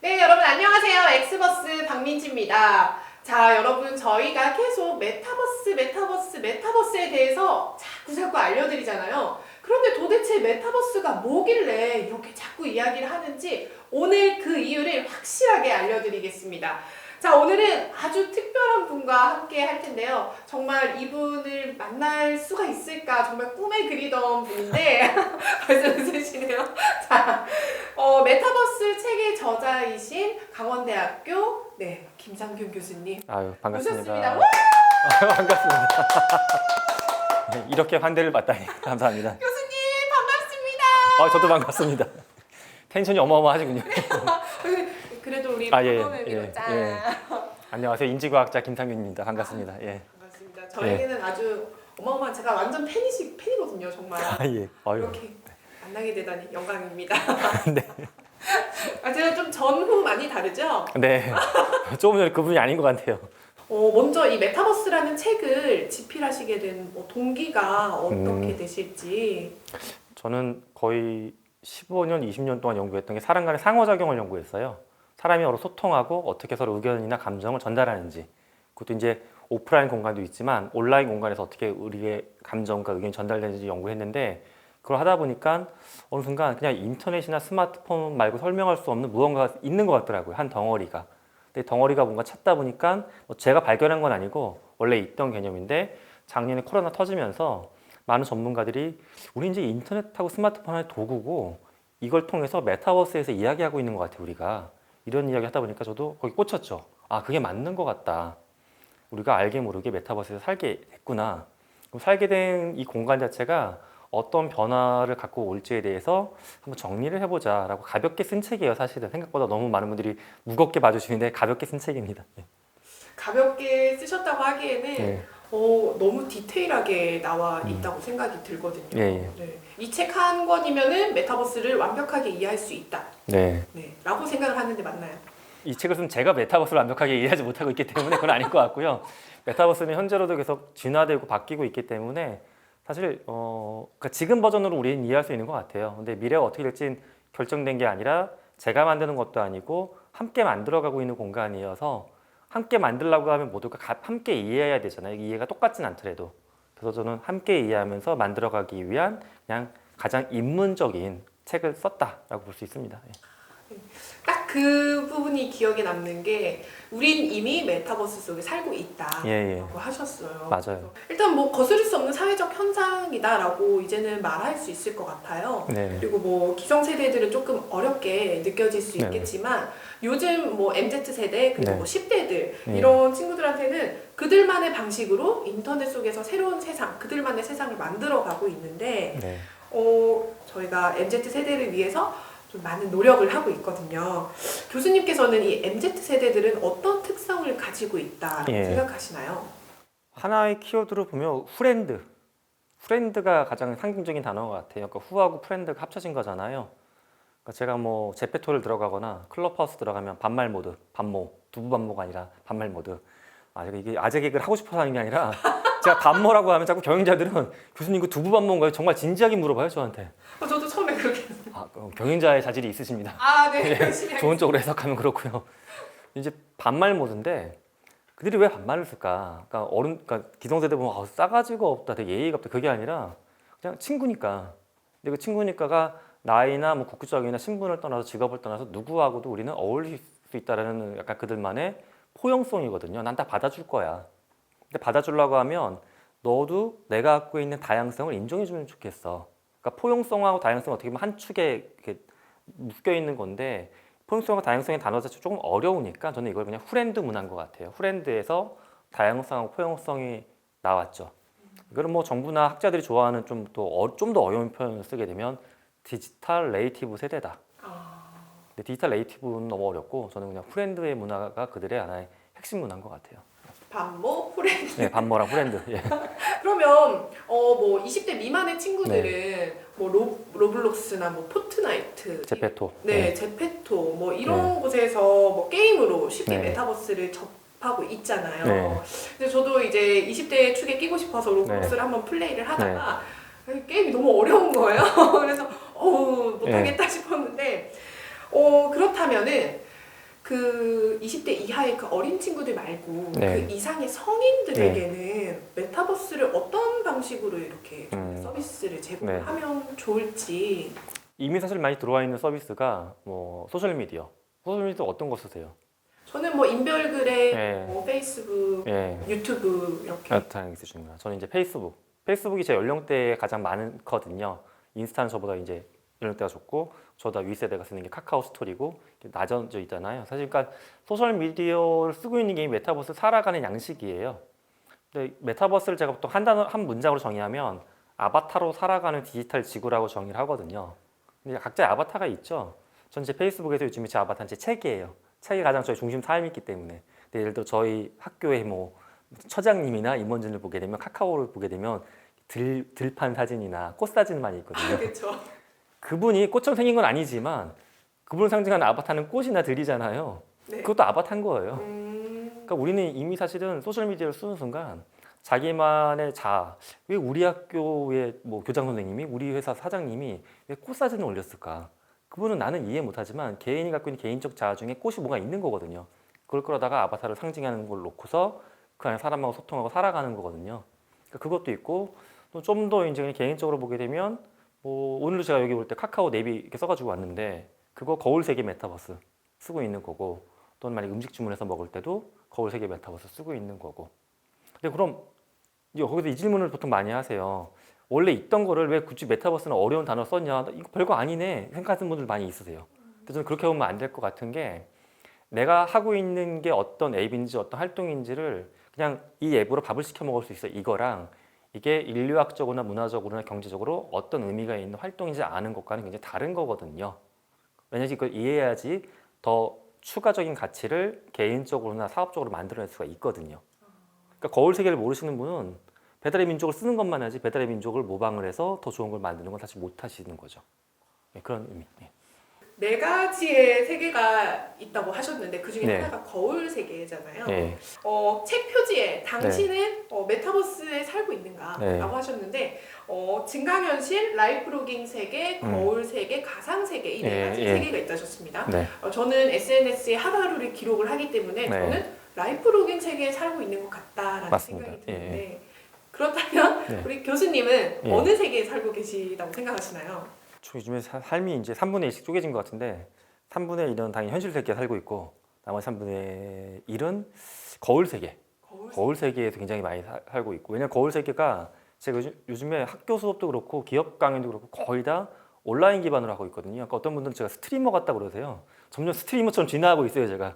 네, 여러분 안녕하세요. 엑스버스 박민지입니다. 자, 여러분 저희가 계속 메타버스에 대해서 자꾸 알려드리잖아요. 그런데 도대체 메타버스가 뭐길래 이렇게 자꾸 이야기를 하는지 오늘 그 이유를 확실하게 알려드리겠습니다. 자, 오늘은 아주 특별한 분과 함께 할 텐데요. 정말 이분을 만날 수가 있을까 정말 꿈에 그리던 분인데 벌써 웃으시네요. 자, 메타버스 책의 저자이신 강원대학교 김상균 교수님. 아유, 반갑습니다. 오셨습니다. 아유, 반갑습니다. 네, 이렇게 환대를 받다니 감사합니다. 교수님 반갑습니다. 저도 반갑습니다. 텐션이 어마어마하시군요. 그래도 우리 아, 예, 프로그램으로 예, 짠. 예. 안녕하세요. 인지과학자 김상균입니다. 반갑습니다. 예. 반갑습니다. 저에게는 아주 어마어마한, 제가 완전 팬이거든요, 정말. 아, 예. 아유. 이렇게 만나게 되다니 영광입니다. 네. 제가 좀 전후 많이 다르죠? 네. 조금 전에 그분이 아닌 것 같아요. 먼저 이 메타버스라는 책을 집필하시게 된 동기가 어떻게 되실지. 저는 거의 15년, 20년 동안 연구했던 게 사람 간의 상호작용을 연구했어요. 사람이 서로 소통하고 어떻게 서로 의견이나 감정을 전달하는지. 그것도 이제 오프라인 공간도 있지만 온라인 공간에서 어떻게 우리의 감정과 의견이 전달되는지 연구했는데, 그걸 하다 보니까 어느 순간 그냥 인터넷이나 스마트폰 말고 설명할 수 없는 무언가가 있는 것 같더라고요. 한 덩어리가. 근데 덩어리가 뭔가 찾다 보니까 제가 발견한 건 아니고 원래 있던 개념인데, 작년에 코로나 터지면서 많은 전문가들이 우리 이제 인터넷하고 스마트폰의 도구고 이걸 통해서 메타버스에서 이야기하고 있는 것 같아요. 우리가 이런 이야기 하다 보니까 저도 거기 꽂혔죠. 아, 그게 맞는 것 같다. 우리가 알게 모르게 메타버스에서 살게 됐구나. 그럼 살게 된 이 공간 자체가 어떤 변화를 갖고 올지에 대해서 한번 정리를 해보자라고 가볍게 쓴 책이에요. 사실은 생각보다 너무 많은 분들이 무겁게 봐주시는데 가볍게 쓴 책입니다. 네. 가볍게 쓰셨다고 하기에는 네. 너무 디테일하게 나와 있다고 생각이 들거든요. 예. 네. 이 책 한 권이면은 메타버스를 완벽하게 이해할 수 있다. 네. 라고 생각을 하는데 맞나요? 이 책을 쓰면 제가 메타버스를 완벽하게 이해하지 못하고 있기 때문에 그건 아닐 것 같고요. 메타버스는 현재로도 계속 진화되고 바뀌고 있기 때문에 사실 그러니까 지금 버전으로 우리는 이해할 수 있는 것 같아요. 근데 미래가 어떻게 될지는 결정된 게 아니라 제가 만드는 것도 아니고 함께 만들어가고 있는 공간이어서 함께 만들려고 하면 모두가 함께 이해해야 되잖아요. 이해가 똑같진 않더라도. 그래서 저는 함께 이해하면서 만들어가기 위한 그냥 가장 입문적인 책을 썼다라고 볼 수 있습니다. 딱 그 부분이 기억에 남는 게 우린 이미 메타버스 속에 살고 있다라고 예. 하셨어요. 맞아요. 일단 뭐 거스를 수 없는 사회적 현상이다라고 이제는 말할 수 있을 것 같아요. 네. 그리고 뭐 기성세대들은 조금 어렵게 느껴질 수 있겠지만 요즘 뭐 MZ세대 그리고 네. 뭐 10대들 이런 친구들한테는 그들만의 방식으로 인터넷 속에서 새로운 세상, 그들만의 세상을 만들어가고 있는데 네. 저희가 MZ세대를 위해서 좀 많은 노력을 하고 있거든요. 교수님께서는 이 MZ세대들은 어떤 특성을 가지고 있다 생각하시나요? 하나의 키워드로 보면 프렌드가 가장 상징적인 단어인 것 같아요. 그러니까 후하고 프렌드가 합쳐진 거잖아요. 그러니까 제가 뭐 제페토를 들어가거나 클럽하우스 들어가면 반말 모드, 반모, 두부반모가 아니라 반말 모드. 제가 이게 아재 개그를 하고 싶어서 하는 게 아니라 제가 반모라고 하면 자꾸 경영자들은 교수님 그 두부반모인가요? 정말 진지하게 물어봐요, 저한테. 저도 처음에 그렇게 경영자의 자질이 있으십니다. 네. 열심히 좋은 쪽으로 해석하면 그렇고요. 이제 반말 모드인데 그들이 왜 반말을 쓸까? 그러니까 기성세대 보면 싸가지가 없다, 되게 예의가 없다, 그게 아니라 그냥 친구니까. 근데 그 친구니까가 나이나 뭐 국적이나 신분을 떠나서 직업을 떠나서 누구하고도 우리는 어울릴 수 있다라는 약간 그들만의 포용성이거든요. 난 다 받아줄 거야. 근데 받아주려고 하면 너도 내가 갖고 있는 다양성을 인정해주면 좋겠어. 그러니까 포용성하고 다양성은 어떻게 보면 한 축에 이렇게 묶여 있는 건데, 포용성과 다양성의 단어 자체가 조금 어려우니까 저는 이걸 그냥 후렌드 문화인 것 같아요. 후렌드에서 다양성하고 포용성이 나왔죠. 이거는 뭐 정부나 학자들이 좋아하는 좀 더 어려운 표현을 쓰게 되면 디지털 네이티브 세대다. 근데 디지털 네이티브는 너무 어렵고 저는 그냥 후렌드의 문화가 그들의 하나의 핵심 문화인 것 같아요. 반모, 프렌드. 네, 반모랑 후렌드. 예. 그러면 뭐 20대 미만의 친구들은 뭐 로블록스나 뭐 포트나이트, 제페토. 제페토 뭐 이런 곳에서 뭐 게임으로 쉽게 네. 메타버스를 접하고 있잖아요. 네. 근데 저도 이제 20대 축에 끼고 싶어서 로블록스를 한번 플레이를 하다가 게임이 너무 어려운 거예요. 그래서 못하겠다 싶었는데 그렇다면은 그 20대 이하의 그 어린 친구들 말고 네. 그 이상의 성인들에게는 메타버스를 어떤 방식으로 이렇게 좀 서비스를 제공하면 좋을지. 이미 사실 많이 들어와 있는 서비스가 뭐 소셜미디어 어떤 거 쓰세요? 저는 뭐 인별그램, 네. 뭐 페이스북, 예. 유튜브 이렇게. 다양하게 쓰시는구나. 저는 이제 페이스북이 제 연령대에 가장 많거든요. 인스타는 저보다 이제 연령대가 좋고 저보다 윗세대가 쓰는 게 카카오 스토리고 나눠져 있잖아요. 사실 그러니까 소셜 미디어를 쓰고 있는 게 이 메타버스 살아가는 양식이에요. 근데 메타버스를 제가 보통 한 문장으로 정의하면 아바타로 살아가는 디지털 지구라고 정의를 하거든요. 근데 각자의 아바타가 있죠. 전 제 페이스북에서 요즘에 제 아바타는 제 책이에요. 책이 가장 저희 중심 삶이 있기 때문에. 근데 예를 들어 저희 학교에 뭐 처장님이나 임원진을 보게 되면 카카오를 보게 되면 들판 사진이나 꽃 사진이 많이 있거든요. 그렇죠. 그분이 꽃처럼 생긴 건 아니지만 그분을 상징하는 아바타는 꽃이나 들이잖아요. 네. 그것도 아바타인 거예요. 그러니까 우리는 이미 사실은 소셜 미디어를 쓰는 순간 자기만의 왜 우리 학교의 뭐 교장 선생님이 우리 회사 사장님이 왜 꽃 사진을 올렸을까? 그분은 나는 이해 못하지만 개인이 갖고 있는 개인적 자아 중에 꽃이 뭐가 있는 거거든요. 그걸 끌어다가 아바타를 상징하는 걸 놓고서 그 안에 사람하고 소통하고 살아가는 거거든요. 그러니까 그것도 있고 또 좀 더 이제 그냥 개인적으로 보게 되면 뭐 오늘도 제가 여기 올 때 카카오 내비 이렇게 써가지고 왔는데 그거 거울 세계 메타버스 쓰고 있는 거고 또는 만약 음식 주문해서 먹을 때도 거울 세계 메타버스 쓰고 있는 거고. 근데 그럼 이제 거기서 이 질문을 보통 많이 하세요. 원래 있던 거를 왜 굳이 메타버스는 어려운 단어 썼냐? 이거 별거 아니네 생각하시는 분들 많이 있으세요. 근데 저는 그렇게 보면 안 될 것 같은 게 내가 하고 있는 게 어떤 앱인지 어떤 활동인지를 그냥 이 앱으로 밥을 시켜 먹을 수 있어 이거랑 이게 인류학적으로나 문화적으로나 경제적으로 어떤 의미가 있는 활동인지 아는 것과는 굉장히 다른 거거든요. 왜냐하면 이걸 이해해야지 더 추가적인 가치를 개인적으로나 사업적으로 만들어낼 수가 있거든요. 그러니까 거울 세계를 모르시는 분은 배달의 민족을 쓰는 것만 하지 배달의 민족을 모방을 해서 더 좋은 걸 만드는 건 사실 못 하시는 거죠. 네, 그런 의미. 네. 네 가지의 세계가 있다고 하셨는데 그 중에 네. 하나가 거울 세계잖아요. 네. 책 표지에 당신은 메타버스에 살고 있는가? 네. 라고 하셨는데 증강현실, 라이프로깅 세계, 거울 세계, 가상 세계 이 네 가지 세계가 있다 하셨습니다. 네. 저는 SNS에 하루하루를 기록을 하기 때문에 네. 저는 라이프로깅 세계에 살고 있는 것 같다라는 맞습니다. 생각이 드는데 그렇다면 네. 우리 교수님은 예. 어느 세계에 살고 계시다고 생각하시나요? 저 요즘에 삶이 이제 3분의 1씩 쪼개진 것 같은데 3분의 1은 당연히 현실 세계에 살고 있고 나머지 3분의 1은 거울 세계. 거울 세계에서 굉장히 많이 살고 있고 왜냐면 거울 세계가 제가 요즘에 학교 수업도 그렇고 기업 강연도 그렇고 거의 다 온라인 기반으로 하고 있거든요. 그러니까 어떤 분들은 제가 스트리머 같다고 그러세요. 점점 스트리머처럼 진화하고 있어요, 제가.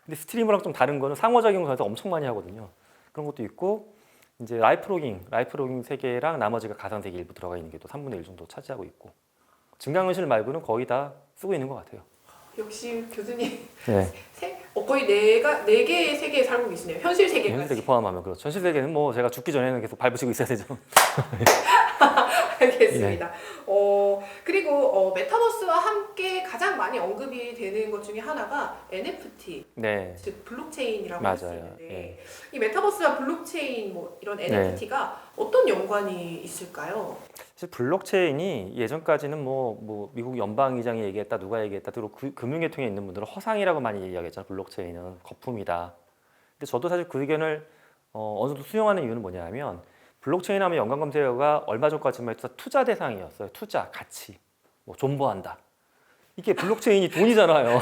근데 스트리머랑 좀 다른 거는 상호작용을 해서 엄청 많이 하거든요. 그런 것도 있고 이제 라이프로깅 세계랑 나머지가 가상 세계 일부 들어가 있는 게 또 3분의 1 정도 차지하고 있고 증강현실 말고는 거의 다 쓰고 있는 것 같아요. 역시 교수님 네. 거의 네 개의 세계에 살고 계시네요. 현실 세계까지. 현실 세계 포함하면 그렇죠. 현실 세계는 뭐 제가 죽기 전에는 계속 밟으시고 있어야 되죠. 알겠습니다. 그리고 메타버스와 함께 가장 많이 언급이 되는 것 중에 하나가 NFT, 네. 즉 블록체인이라고 할 수 맞아요. 있는데 예. 이 메타버스와 블록체인 뭐 이런 NFT가 어떤 연관이 있을까요? 사실 블록체인이 예전까지는 뭐 미국 연방의장이 얘기했다 누가 얘기했다 그리고 금융계통에 있는 분들은 허상이라고 많이 이야기했잖아요. 블록체인은 거품이다. 근데 저도 사실 그 의견을 어느 정도 수용하는 이유는 뭐냐면 블록체인 하면 연관 검색어가 얼마 전까지만 해도 투자 대상이었어요. 투자, 가치, 뭐 존버한다. 이게 블록체인이 돈이잖아요.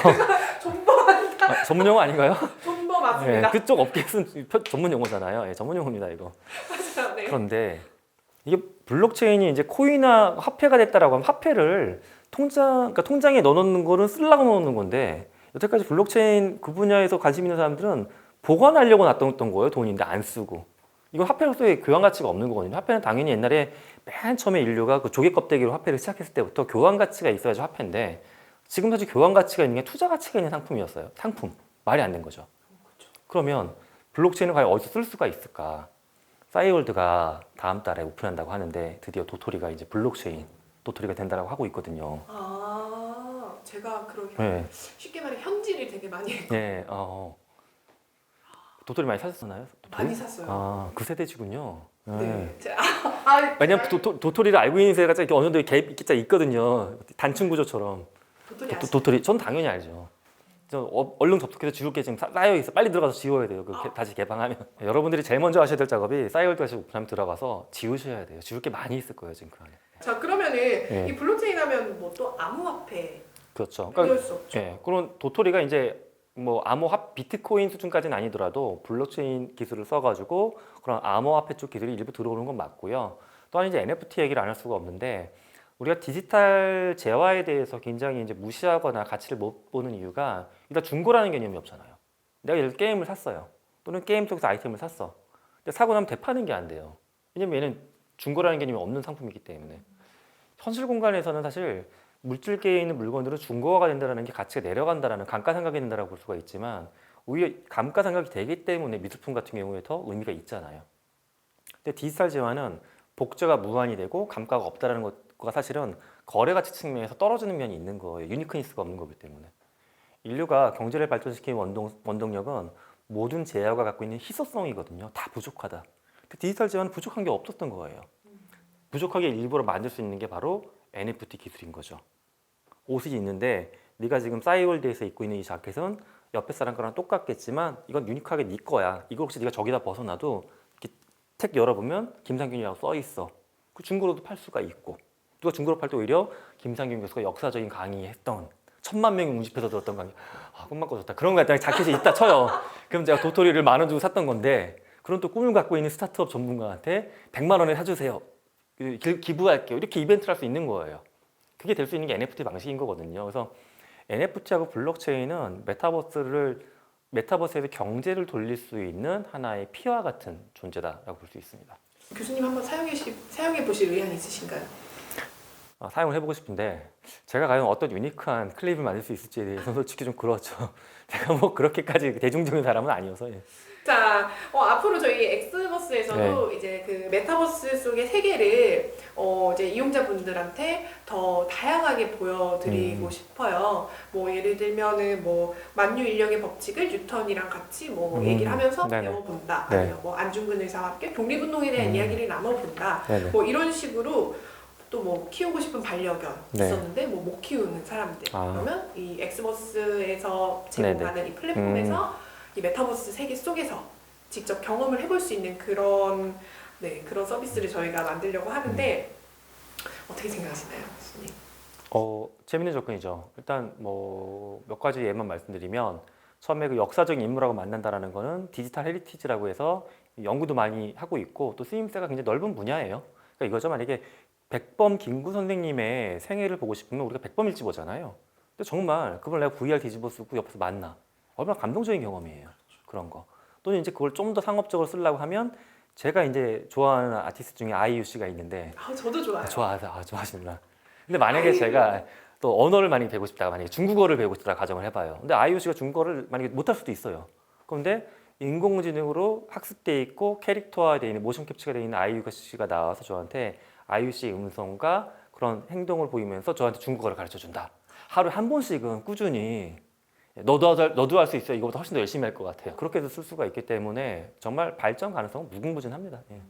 존버한다. 전문 용어 아닌가요? 존버 맞습니다. 그쪽 업계 쓴 전문 용어잖아요. 전문 용어입니다 이거. 맞아요. 네. 그런데 이게 블록체인이 이제 코인화 화폐가 됐다라고 하면 화폐를 그러니까 통장에 넣어놓는 거는 쓰려고 넣어놓는 건데 여태까지 블록체인 그 분야에서 관심 있는 사람들은 보관하려고 놔뒀던 거예요. 돈인데 안 쓰고. 이건 화폐로서의 교환 가치가 없는 거거든요. 화폐는 당연히 옛날에 맨 처음에 인류가 그 조개 껍데기로 화폐를 시작했을 때부터 교환 가치가 있어야지 화폐인데 지금 사실 교환 가치가 있는 게 투자 가치가 있는 상품이었어요. 상품. 말이 안 된 거죠. 그러면 블록체인을 과연 어디서 쓸 수가 있을까? 싸이월드가 다음 달에 오픈한다고 하는데 드디어 도토리가 이제 블록체인 도토리가 된다고 하고 있거든요. 제가 그러게 네. 쉽게 말해 현질을 되게 많이 했고 네, 도토리 많이 사셨나요? 많이 샀어요. 그 세대시군요. 네. 왜냐면 도토리를 알고 있는 세대가 이렇게 어느 정도 갭이 있거든요. 단층 구조처럼. 도토리 아시죠? 도토리, 전 당연히 알죠. 얼른 접속해서 지울 게 지금 쌓여 있어. 빨리 들어가서 지워야 돼요. 다시 개방하면. 여러분들이 제일 먼저 하셔야 될 작업이 싸이월드 다시 오픈하면 들어가서 지우셔야 돼요. 지울 게 많이 있을 거예요 지금 그 안에. 자 그러면은 예. 이 블록체인 하면 뭐 또 암호화폐 그렇죠. 그럴 수 없죠. 예, 그런 도토리가 이제 뭐 비트코인 수준까지는 아니더라도 블록체인 기술을 써가지고 그런 암호화폐 쪽 기술이 일부 들어오는 건 맞고요. 또한 이제 NFT 얘기를 안 할 수가 없는데 우리가 디지털 재화에 대해서 굉장히 이제 무시하거나 가치를 못 보는 이유가 일단 중고라는 개념이 없잖아요. 내가 예를 들어 게임을 샀어요. 또는 게임 속에서 아이템을 샀어. 근데 사고 나면 되파는 게 안 돼요. 왜냐면 얘는 중고라는 개념이 없는 상품이기 때문에. 현실 공간에서는 사실 물질계에 있는 물건들은 중고화가 된다는 게 가치가 내려간다는 감가상각이 된다고 볼 수가 있지만 오히려 감가상각이 되기 때문에 미술품 같은 경우에 더 의미가 있잖아요. 근데 디지털 재화는 복제가 무한이 되고 감가가 없다는 것과 사실은 거래 가치 측면에서 떨어지는 면이 있는 거예요. 유니크니스가 없는 거기 때문에. 인류가 경제를 발전시키는 원동력은 모든 재화가 갖고 있는 희소성이거든요. 다 부족하다. 근데 디지털 재화는 부족한 게 없었던 거예요. 부족하게 일부러 만들 수 있는 게 바로 NFT 기술인 거죠. 옷이 있는데 네가 지금 싸이월드에서 입고 있는 이 자켓은 옆에 사람 거랑 똑같겠지만 이건 유니크하게 네 거야. 이걸 혹시 네가 저기다 벗어놔도 이렇게 택 열어보면 김상균이라고 써 있어. 그 중고로도 팔 수가 있고 누가 중고로 팔 때 오히려 김상균 교수가 역사적인 강의했던 1000만 명이 웅집해서 들었던 강의 꿈만 꿔줬다 그런 거 같다. 자켓이 있다 쳐요. 그럼 제가 도토리를 10,000원 주고 샀던 건데 그런 또 꿈을 갖고 있는 스타트업 전문가한테 100만 원에 사주세요. 기부할게요. 이렇게 이벤트를 할 수 있는 거예요. 그게 될 수 있는 게 NFT 방식인 거거든요. 그래서 NFT하고 블록체인은 메타버스에서 경제를 돌릴 수 있는 하나의 피와 같은 존재다라고 볼 수 있습니다. 교수님 한번 사용해 보실 의향 있으신가요? 사용을 해보고 싶은데 제가 과연 어떤 유니크한 클립을 만들 수 있을지에 대해서 솔직히 좀 그렇죠. 제가 뭐 그렇게까지 대중적인 사람은 아니어서. 예. 자, 앞으로 저희 엑스버스에서도 이제 그 메타버스 속의 세계를 이제 이용자분들한테 더 다양하게 보여드리고 싶어요. 뭐 예를 들면은 뭐 만유 인력의 법칙을 뉴턴이랑 같이 뭐 얘기를 하면서 네네. 배워본다. 네. 아니면 뭐 안중근 의사와 함께 독립운동에 대한 이야기를 나눠본다. 네네. 뭐 이런 식으로 또 뭐 키우고 싶은 반려견 네. 있었는데 뭐 못 키우는 사람들 아. 그러면 이 엑스버스에서 제공하는 이 플랫폼에서 이 메타버스 세계 속에서 직접 경험을 해볼 수 있는 그런 서비스를 저희가 만들려고 하는데 어떻게 생각하시나요, 교수님? 재밌는 접근이죠. 일단 뭐 몇 가지 예만 말씀드리면 처음에 그 역사적인 인물하고 만난다라는 거는 디지털 헤리티지라고 해서 연구도 많이 하고 있고 또 쓰임새가 굉장히 넓은 분야예요. 그러니까 이거죠. 만약에 백범 김구 선생님의 생애를 보고 싶으면 우리가 백범일지 보잖아요. 근데 정말 그걸 내가 VR 뒤집어 쓰고 옆에서 만나. 얼마나 감동적인 경험이에요. 그런 거. 또는 이제 그걸 좀 더 상업적으로 쓰려고 하면 제가 이제 좋아하는 아티스트 중에 아이유 씨가 있는데 저도 좋아요. 좋아하시는구나. 근데 만약에 제가 또 언어를 많이 배우고 싶다가 만약에 중국어를 배우고 싶다 가정을 해봐요. 근데 아이유 씨가 중국어를 만약에 못할 수도 있어요. 그런데 인공지능으로 학습돼 있고 캐릭터화되어 있는 모션 캡처가 되어 있는 아이유 씨가 나와서 저한테 아이유 씨의 음성과 그런 행동을 보이면서 저한테 중국어를 가르쳐 준다. 하루에 한 번씩은 꾸준히 너도 할 수 있어. 이거보다 훨씬 더 열심히 할 것 같아요. 그렇게 해서 쓸 수가 있기 때문에 정말 발전 가능성은 무궁무진합니다. 예.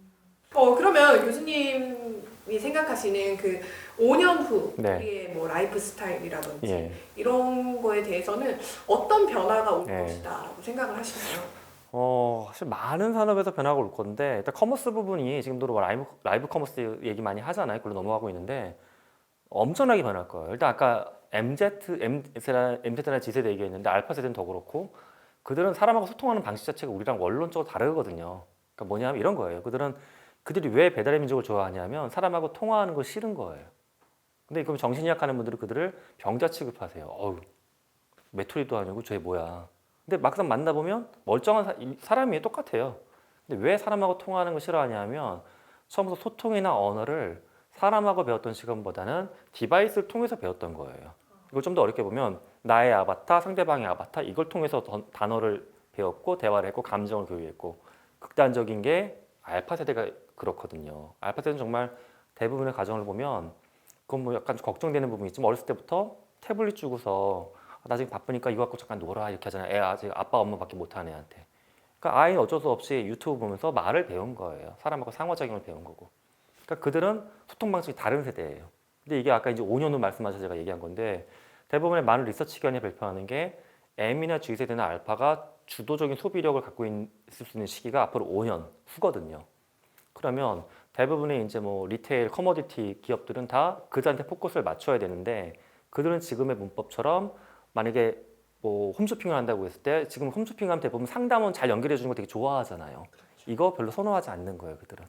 그러면 교수님이 생각하시는 그 5년 후 네. 우리의 뭐 라이프 스타일이라든지 예. 이런 거에 대해서는 어떤 변화가 올 예. 것이다라고 생각을 하시나요? 사실 많은 산업에서 변화가 올 건데 일단 커머스 부분이 지금도 뭐 라이브 커머스 얘기 많이 하잖아요. 그걸로 넘어가고 있는데 엄청나게 변할 거예요. 일단 아까 M세대나 G세대 얘기했는데 알파 세대는 더 그렇고 그들은 사람하고 소통하는 방식 자체가 우리랑 원론적으로 다르거든요. 그러니까 뭐냐면 이런 거예요. 그들이 왜 배달의 민족을 좋아하냐면 사람하고 통화하는 거 싫은 거예요. 근데 그럼 정신이 약하는 분들은 그들을 병자 취급하세요. 메토리도 아니고 쟤 뭐야. 근데 막상 만나보면 멀쩡한 사람이 똑같아요. 근데 왜 사람하고 통화하는 걸 싫어하냐면 처음부터 소통이나 언어를 사람하고 배웠던 시간보다는 디바이스를 통해서 배웠던 거예요. 이걸 좀 더 어렵게 보면 나의 아바타, 상대방의 아바타 이걸 통해서 단어를 배웠고 대화를 했고 감정을 교류했고 극단적인 게 알파 세대가 그렇거든요. 알파 세대는 정말 대부분의 가정을 보면 그건 뭐 약간 걱정되는 부분이 있지만 어렸을 때부터 태블릿 주고서 나 지금 바쁘니까 이거 갖고 잠깐 놀아 이렇게 하잖아요. 애 아직 아빠 엄마밖에 못하는 애한테. 그러니까 아이는 어쩔 수 없이 유튜브 보면서 말을 배운 거예요. 사람하고 상호작용을 배운 거고. 그러니까 그들은 소통 방식이 다른 세대예요. 근데 이게 아까 이제 5년 후 말씀하셔서 제가 얘기한 건데 대부분의 많은 리서치 기관이 발표하는 게 M이나 G세대나 알파가 주도적인 소비력을 갖고 있을 수 있는 시기가 앞으로 5년 후거든요. 그러면 대부분의 이제 뭐 리테일, 커머디티 기업들은 다 그들한테 포커스를 맞춰야 되는데 그들은 지금의 문법처럼 만약에 뭐 홈쇼핑을 한다고 했을 때 지금 홈쇼핑하면 대부분 상담원 잘 연결해 주는 거 되게 좋아하잖아요. 이거 별로 선호하지 않는 거예요, 그들은.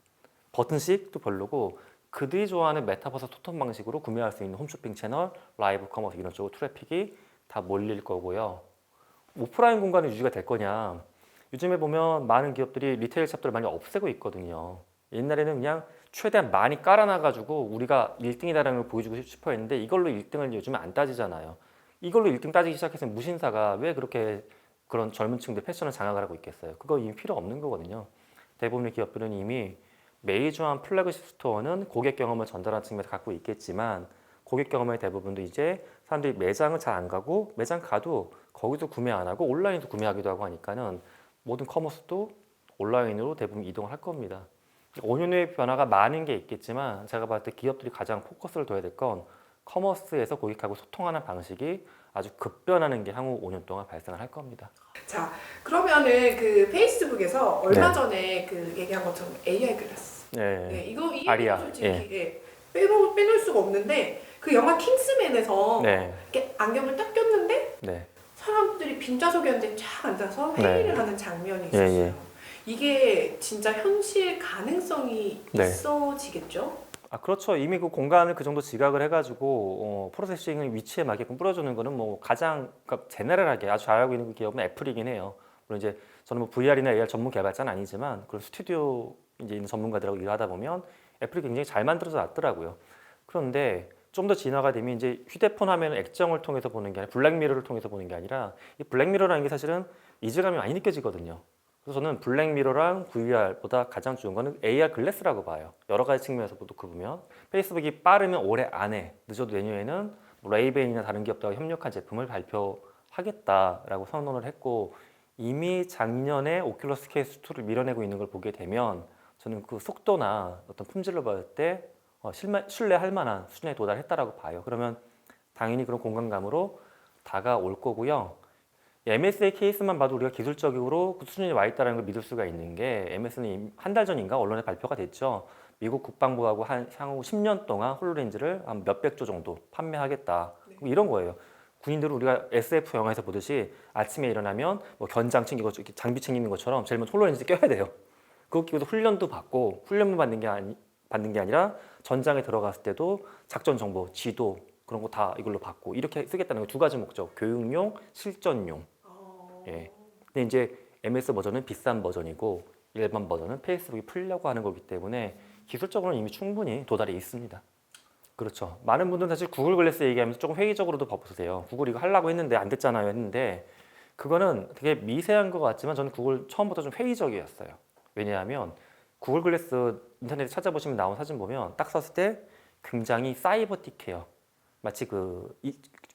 버튼식도 별로고 그들이 좋아하는 메타버스 소통 방식으로 구매할 수 있는 홈쇼핑 채널, 라이브 커머스 이런 쪽으로 트래픽이 다 몰릴 거고요. 오프라인 공간이 유지가 될 거냐? 요즘에 보면 많은 기업들이 리테일 샵들을 많이 없애고 있거든요. 옛날에는 그냥 최대한 많이 깔아놔가지고 우리가 1등이다라는 걸 보여주고 싶어 했는데 이걸로 1등을 요즘에 안 따지잖아요. 이걸로 1등 따지기 시작해서 무신사가 왜 그렇게 그런 젊은 층들 패션을 장악을 하고 있겠어요? 그거 이미 필요 없는 거거든요. 대부분의 기업들은 이미 메이저한 플래그십 스토어는 고객 경험을 전달하는 측면에서 갖고 있겠지만 고객 경험의 대부분도 이제 사람들이 매장을 잘 안 가고 매장 가도 거기서 구매 안 하고 온라인에서 구매하기도 하고 하니까는 모든 커머스도 온라인으로 대부분 이동을 할 겁니다. 5년 후의 변화가 많은 게 있겠지만 제가 봤을 때 기업들이 가장 포커스를 둬야 될 건 커머스에서 고객하고 소통하는 방식이 아주 급변하는 게 향후 5년 동안 발생을 할 겁니다. 자, 그러면은 그 페이스북에서 얼마 네. 전에 그 얘기한 것처럼 AI 글라스. 네. 네, 이거 이 아리아. 얘기는 솔직히 예, 빼놓을 수가 없는데 그 영화 킹스맨에서 네. 이렇게 안경을 딱 꼈는데 네. 사람들이 빈좌석이었는데 쫙 앉아서 네. 회의를 하는 장면이 있었어요. 예, 예. 이게 진짜 현실 가능성이 네. 있어지겠죠? 아, 그렇죠. 이미 그 공간을 그 정도 지각을 해가지고 프로세싱을 위치에 맞게끔 뿌려주는 거는 뭐 가장 그러니까 제너럴하게 아주 잘하고 있는 그 기업은 애플이긴 해요. 물론 이제 저는 뭐 VR이나 AR 전문 개발자는 아니지만 그런 스튜디오 이제 있는 전문가들하고 일하다 보면 애플이 굉장히 잘 만들어져 놨더라고요. 그런데 좀 더 진화가 되면 이제 휴대폰 화면을 액정을 통해서 보는 게 아니라 블랙미러를 통해서 보는 게 아니라 이 블랙미러라는 게 사실은 이질감이 많이 느껴지거든요. 그래서 저는 블랙미러랑 VR보다 가장 좋은 거는 AR 글래스라고 봐요. 여러 가지 측면에서 보면 페이스북이 빠르면 올해 안에 늦어도 내년에는 레이벤이나 다른 기업들과 협력한 제품을 발표하겠다라고 선언을 했고 이미 작년에 오큘러스 퀘스트 2를 밀어내고 있는 걸 보게 되면 저는 그 속도나 어떤 품질을 봤을 때 신뢰할 만한 수준에 도달했다라고 봐요. 그러면 당연히 그런 공간감으로 다가올 거고요. MS의 케이스만 봐도 우리가 기술적으로 그 수준이 와 있다는 걸 믿을 수가 있는 게 MS는 한 달 전인가 언론에 발표가 됐죠. 미국 국방부하고 향후 10년 동안 홀로렌즈를 한 몇백 조 정도 판매하겠다. 네. 이런 거예요. 군인들은 우리가 SF 영화에서 보듯이 아침에 일어나면 뭐 견장 챙기고 장비 챙기는 것처럼 제일 먼저 홀로렌즈 껴야 돼요. 그거 끼고도 훈련도 받고 훈련만 받는 게 아니라 전장에 들어갔을 때도 작전 정보, 지도 그런 거 다 이걸로 받고 이렇게 쓰겠다는 거 두 가지 목적. 교육용, 실전용. 예. 근데 이제 MS 버전은 비싼 버전이고 일반 버전은 페이스북이 풀려고 하는 거기 때문에 기술적으로는 이미 충분히 도달이 있습니다. 그렇죠. 많은 분들은 사실 구글 글래스 얘기하면서 조금 회의적으로도 봐보세요. 구글 이거 하려고 했는데 안 됐잖아요 했는데 그거는 되게 미세한 것 같지만 저는 구글 처음부터 좀 회의적이었어요. 왜냐하면 구글 글래스 인터넷에 찾아보시면 나온 사진 보면 딱 썼을 때 굉장히 사이버틱해요. 마치 그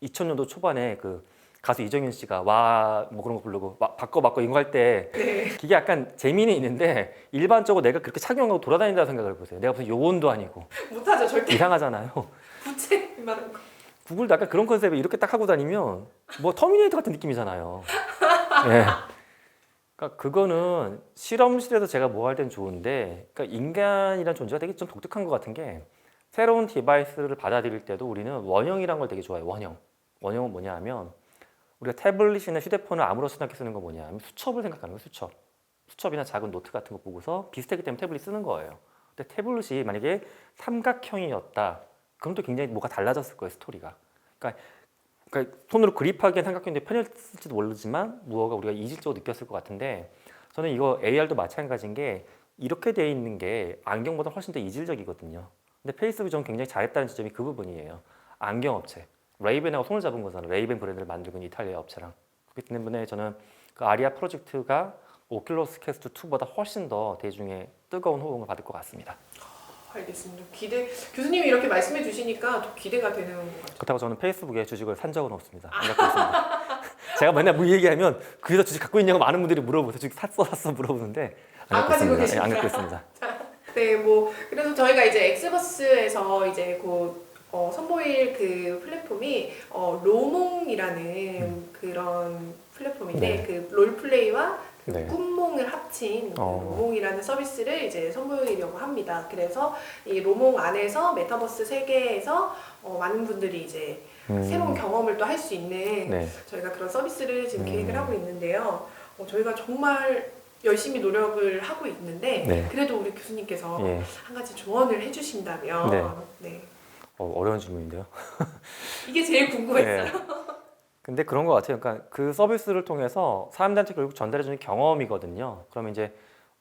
2000년도 초반에 그 가수 이정현 씨가 와 뭐 그런 거 부르고 바꿔 이거 할 때 네. 이게 약간 재미는 있는데 일반적으로 내가 그렇게 착용하고 돌아다닌다고 생각을 해보세요. 내가 무슨 요원도 아니고 못하죠, 절대. 이상하잖아요. 부채 이만한 거. 구글도 약간 그런 컨셉에 이렇게 딱 하고 다니면 뭐 터미네이터 같은 느낌이잖아요. 예. 그러니까 그거는 실험실에서 제가 뭐 할 땐 좋은데 그러니까 인간이란 존재가 되게 좀 독특한 것 같은 게 새로운 디바이스를 받아들일 때도 우리는 원형이란 걸 되게 좋아해요. 원형은 뭐냐 하면 우리가 태블릿이나 휴대폰을 아무렇지도 쓰는 거 뭐냐 하면 수첩을 생각하는 거예요. 수첩이나 작은 노트 같은 거 보고서 비슷하기 때문에 태블릿 쓰는 거예요. 근데 태블릿이 만약에 삼각형이었다 그럼 또 굉장히 뭐가 달라졌을 거예요. 스토리가. 그러니까 손으로 그립하기엔 삼각형인데 편했을지도 모르지만 무언가 우리가 이질적으로 느꼈을 것 같은데 저는 이거 AR도 마찬가지인 게 이렇게 돼 있는 게 안경보다 훨씬 더 이질적이거든요. 근데 페이스북이 좀 굉장히 잘했다는 지점이 그 부분이에요. 안경 업체. 레이벤하고 손을 잡은 거잖아요. 레이벤 브랜드를 만들고 있는 이탈리아 업체랑. 그렇기 때문에 저는 그 아리아 프로젝트가 오큘러스 퀘스트 2보다 훨씬 더 대중의 뜨거운 호응을 받을 것 같습니다. 알겠습니다. 교수님이 이렇게 말씀해 주시니까 더 기대가 되는 것 같아요. 그렇다고 저는 페이스북에 주식을 산 적은 없습니다. 안 갖고 있습니다. 제가 맨날 뭐 얘기하면 그래서 주식 갖고 있냐고 많은 분들이 물어보세요. 주식 샀어 물어보는데 안 갖고 가지고 있습니다. 계십니까? 안 갖고 있습니다. 네, 뭐 그래서 저희가 이제 엑스버스에서 이제 선보일 그 플랫폼이 로몽이라는 그런 플랫폼인데 네. 그 롤플레이와 그 네. 꿈몽을 합친 어. 로몽이라는 서비스를 이제 선보이려고 합니다. 그래서 이 로몽 안에서 메타버스 세계에서 많은 분들이 이제 새로운 경험을 또 할 수 있는 네. 저희가 그런 서비스를 지금 계획을 하고 있는데요. 저희가 정말 열심히 노력을 하고 있는데 네. 그래도 우리 교수님께서 예. 한 가지 조언을 해주신다면 네. 네. 어려운 질문인데요. 이게 제일 궁금했어요. 네. 근데 그런 것 같아요. 그러니까 그 서비스를 통해서 사람들한테 결국 전달해주는 경험이거든요. 그러면 이제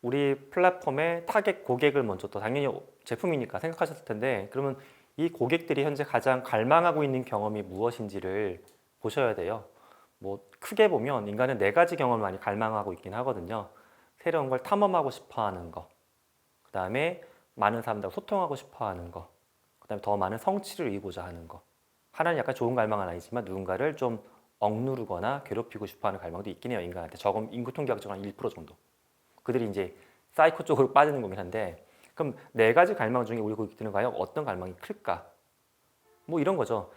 우리 플랫폼의 타겟 고객을 먼저 또 당연히 제품이니까 생각하셨을 텐데 그러면 이 고객들이 현재 가장 갈망하고 있는 경험이 무엇인지를 보셔야 돼요. 뭐 크게 보면 인간은 4가지 경험을 많이 갈망하고 있긴 하거든요. 새로운 걸 탐험하고 싶어하는 거, 그 다음에 많은 사람들과 소통하고 싶어하는 거, 그 다음에 더 많은 성취를 이루고자 하는 거. 하나는 약간 좋은 갈망은 아니지만 누군가를 좀 억누르거나 괴롭히고 싶어하는 갈망도 있긴 해요. 인간한테 적은 인구 통계학적으로 한 1% 정도. 그들이 이제 사이코 쪽으로 빠지는 거긴 한데 그럼 4가지 갈망 중에 우리 고객들은 과연 어떤 갈망이 클까? 뭐 이런 거죠.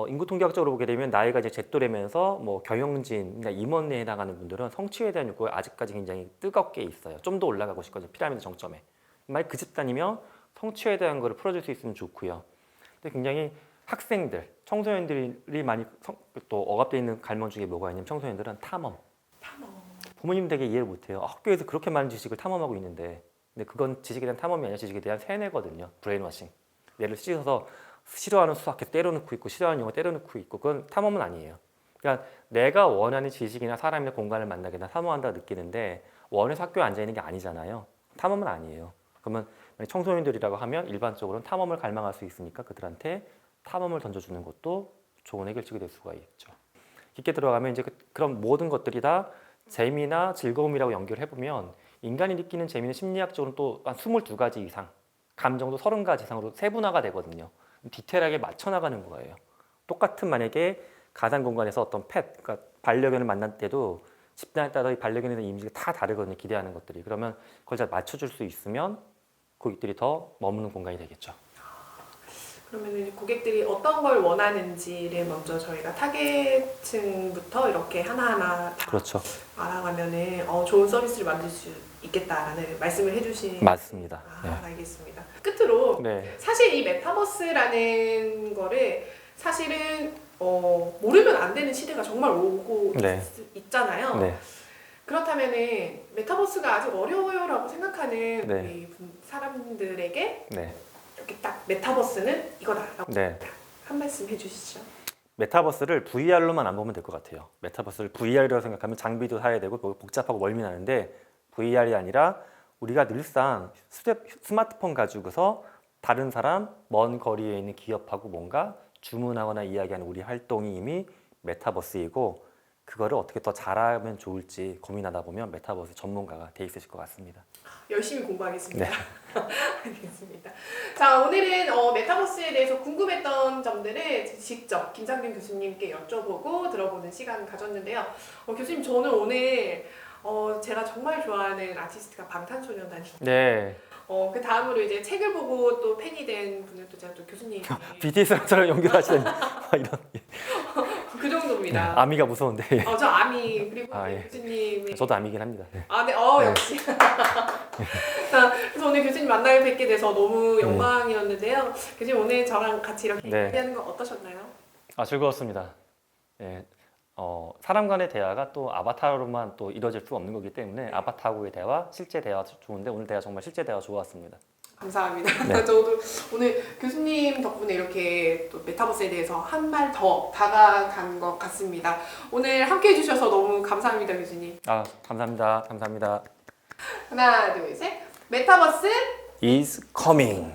인구 통계학적으로 보게 되면 나이가 이제 제또래면서 뭐 경영진, 그러니까 임원에 해당하는 분들은 성취에 대한 욕구가 아직까지 굉장히 뜨겁게 있어요. 좀 더 올라가고 싶거든요. 피라미드 정점에. 만약 그 집단이면 성취에 대한 거를 풀어줄 수 있으면 좋고요. 근데 굉장히 학생들, 청소년들이 많이 또 억압되어 있는 갈망 중에 뭐가 있냐면 청소년들은 탐험. 부모님 되게 이해를 못해요. 학교에서 그렇게 많은 지식을 탐험하고 있는데 근데 그건 지식에 대한 탐험이 아니라 지식에 대한 세뇌거든요. 브레인워싱. 뇌를 씻어서 싫어하는 수학 계속 때려넣고 있고 싫어하는 영어 때려넣고 있고 그건 탐험은 아니에요. 그러니까 내가 원하는 지식이나 사람이나 공간을 만나게 되면 탐험한다 느끼는데 원해서 학교에 앉아있는 게 아니잖아요. 탐험은 아니에요. 그러면 청소년들이라고 하면 일반적으로는 탐험을 갈망할 수 있으니까 그들한테 탐험을 던져주는 것도 좋은 해결책이 될 수가 있죠. 깊게 들어가면 이제 그런 모든 것들이 다 재미나 즐거움이라고 연결해보면 인간이 느끼는 재미는 심리학적으로는 또 한 22가지 이상, 감정도 30가지 이상으로 세분화가 되거든요. 디테일하게 맞춰 나가는 거예요. 똑같은 만약에 가상 공간에서 어떤 그러니까 반려견을 만날 때도 집단에 따라 이 반려견에 대한 이미지가 다 다르거든요. 기대하는 것들이. 그러면 그걸 잘 맞춰줄 수 있으면 고객들이 더 머무는 공간이 되겠죠. 그러면 고객들이 어떤 걸 원하는지를 먼저 저희가 타겟층부터 이렇게 하나하나 다 그렇죠. 알아가면은 좋은 서비스를 만들 수 있겠다라는 말씀을 해주신. 맞습니다. 네. 알겠습니다. 끝으로 네. 사실 이 메타버스라는 거를 사실은 모르면 안 되는 시대가 정말 오고 네. 있잖아요. 네. 그렇다면은 메타버스가 아직 어려워요라고 생각하는 네. 우리 사람들에게 네. 이렇게 딱 메타버스는 이거다라고 네. 한 말씀 해주시죠. 메타버스를 VR로만 안 보면 될 것 같아요. 메타버스를 VR이라고 생각하면 장비도 사야 되고 복잡하고 멀미나는데 VR이 아니라 우리가 늘상 스마트폰 가지고서 다른 사람, 먼 거리에 있는 기업하고 뭔가 주문하거나 이야기하는 우리 활동이 이미 메타버스이고 그거를 어떻게 더 잘하면 좋을지 고민하다 보면 메타버스 전문가가 돼 있으실 것 같습니다. 열심히 공부하겠습니다. 네. 알겠습니다. 자, 오늘은 메타버스에 대해서 궁금했던 점들을 직접 김상균 교수님께 여쭤보고 들어보는 시간 가졌는데요. 교수님, 저는 오늘 제가 정말 좋아하는 아티스트가 방탄소년단이에요. 네. 그 다음으로 이제 책을 보고 또 팬이 된 분은 또 제가 또 교수님이 BTS랑 연결하시는 이런 그 정도입니다. 아미가 무서운데. 저 아미 그리고 예. 교수님이 저도 아미긴 합니다. 네. 네, 역시. 자, 그래서 오늘 교수님 만나게 뵙게 돼서 너무 영광이었는데요. 교수님 오늘 저랑 같이 이렇게 네. 얘기하는 거 어떠셨나요? 즐거웠습니다. 네. 사람 간의 대화가 또 아바타로만 또 이루어질 수 없는 거기 때문에 아바타하고의 대화, 실제 대화 좋은데 오늘 대화 정말 실제 대화 좋았습니다. 감사합니다. 네. 저도 오늘 교수님 덕분에 이렇게 또 메타버스에 대해서 한 발 더 다가간 것 같습니다. 오늘 함께 해주셔서 너무 감사합니다, 교수님. 감사합니다. 감사합니다. 하나, 둘, 셋. 메타버스 is coming.